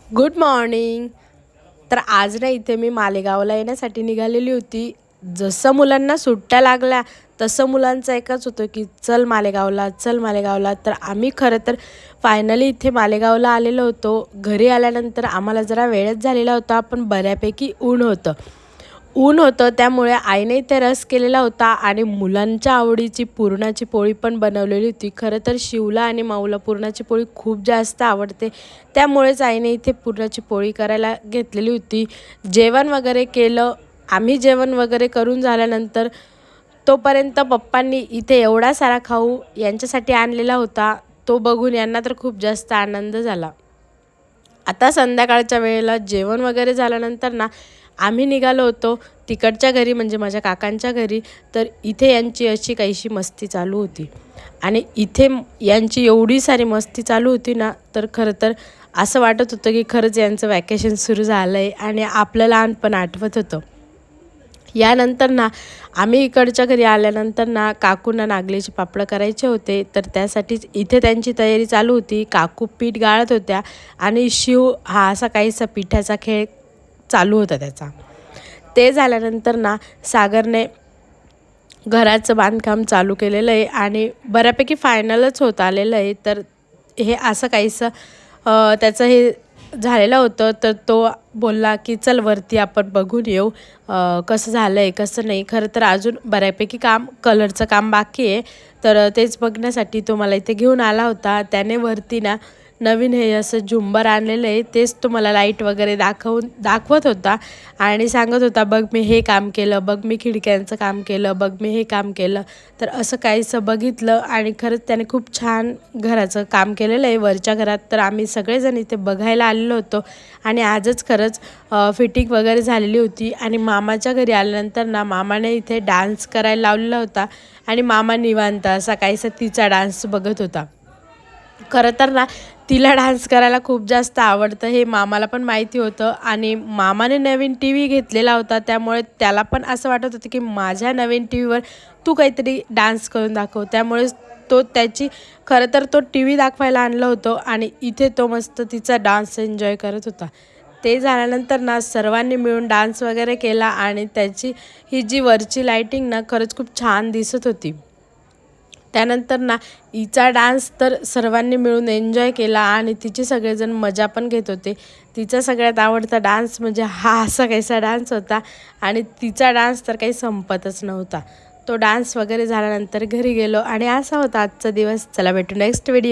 Good morning. तर आज ना इथे मी मालेगावला येण्यासाठी निघालेली होती. जसं मुलांना सुट्ट्या लागल्या तसं मुलांचं एकच होतं की चल मालेगावला, चल मालेगावला. तर आम्ही खरं तर फायनली इथे मालेगावला आलेलो होतो. घरी आल्यानंतर आम्हाला जरा वेळच झालेला होता, पण बऱ्यापैकी ऊन होतं त्यामुळे आईने इथे रस केलेला होता आणि मुलांच्या आवडीची पुरणाची पोळी पण बनवलेली होती. खरं तर शिवला आणि माऊला पुरणाची पोळी खूप जास्त आवडते, त्यामुळेच आईने इथे पुरणाची पोळी करायला घेतलेली होती. जेवण वगैरे केलं. आम्ही जेवण वगैरे करून झाल्यानंतर तोपर्यंत पप्पांनी इथे एवढा सारा खाऊ यांच्यासाठी आणलेला होता. तो बघून यांना तर खूप जास्त आनंद झाला. आता संध्याकाळच्या वेळेला जेवण वगैरे झाल्यानंतर ना आम्ही निघालो होतो तिकडच्या घरी, म्हणजे माझ्या काकांच्या घरी. तर इथे यांची अशी काहीशी मस्ती चालू होती आणि इथे यांची एवढी सारी मस्ती चालू होती ना, तर खरं तर असं वाटत होतं की खरंच यांचं वॅकेशन सुरू झालं आहे आणि आपलं लहानपण आठवत होतं. यानंतर ना आम्ही इकडच्या घरी आल्यानंतर ना काकूंना नागलीचे पापड करायचे होते, तर त्यासाठीच इथे त्यांची तयारी चालू होती. काकू पीठ गाळत होत्या आणि शिव हा असा काहीसा पिठाचा खेळ चालू होता त्याचा. ते झाल्यानंतर ना सागरने घराचं बांधकाम चालू केलेलं आहे आणि बऱ्यापैकी फायनलच होत आलेलं आहे. तर हे असं काहीसं त्याचं हे झालेलं होतं. तर तो बोलला की चल वरती आपण बघून येऊ कसं झालं आहे कसं नाही. खरं तर अजून बऱ्यापैकी कलरचं काम बाकी आहे. तर तेच बघण्यासाठी तो मला इथे घेऊन आला होता. त्याने वरती ना नवीन हे असं झुंबर आणलेलं आहे, तेच तो मला लाईट वगैरे दाखवत होता आणि सांगत होता बघ मी हे काम केलं, बघ मी खिडक्यांचं काम केलं, बघ मी हे काम केलं. तर असं काहीसं बघितलं आणि खरंच त्याने खूप छान घराचं काम केलेलं आहे वरच्या घरात. तर आम्ही सगळेजण इथे बघायला आलेलो होतो आणि आजच खरंच फिटिंग वगैरे झालेली होती. आणि मामाच्या घरी आल्यानंतर ना मामाने इथे डान्स करायला लावलेला होता आणि मामा निवांत असा काहीसा तिचा डान्स बघत होता. खरं तर ना तिला डान्स करायला खूप जास्त आवडतं हे मामाला पण माहिती होतं आणि मामाने नवीन टी व्ही घेतलेला होता, त्यामुळे त्याला पण असं वाटत होतं की माझ्या नवीन टी व्हीवर तू काहीतरी डान्स करून दाखव. त्यामुळे खरं तर तो टी व्ही दाखवायला आणलं होतं आणि इथे तो मस्त तिचा डान्स एन्जॉय करत होता. ते झाल्यानंतर ना सर्वांनी मिळून डान्स वगैरे केला आणि ही जी वरची लाईटिंग ना खरंच खूप छान दिसत होती. त्यानंतर ना हिचा डान्स तर सर्वांनी मिळून एन्जॉय केला आणि तिचे सगळेजण मजा पण घेत होते. तिचा सगळ्यात आवडता डान्स म्हणजे हा असा काहीसा डान्स होता आणि तिचा डान्स तर काही संपतच नव्हता. तो डान्स वगैरे झाल्यानंतर घरी गेलो आणि असा होता आजचा दिवस. चला भेटू नेक्स्ट व्हिडिओ.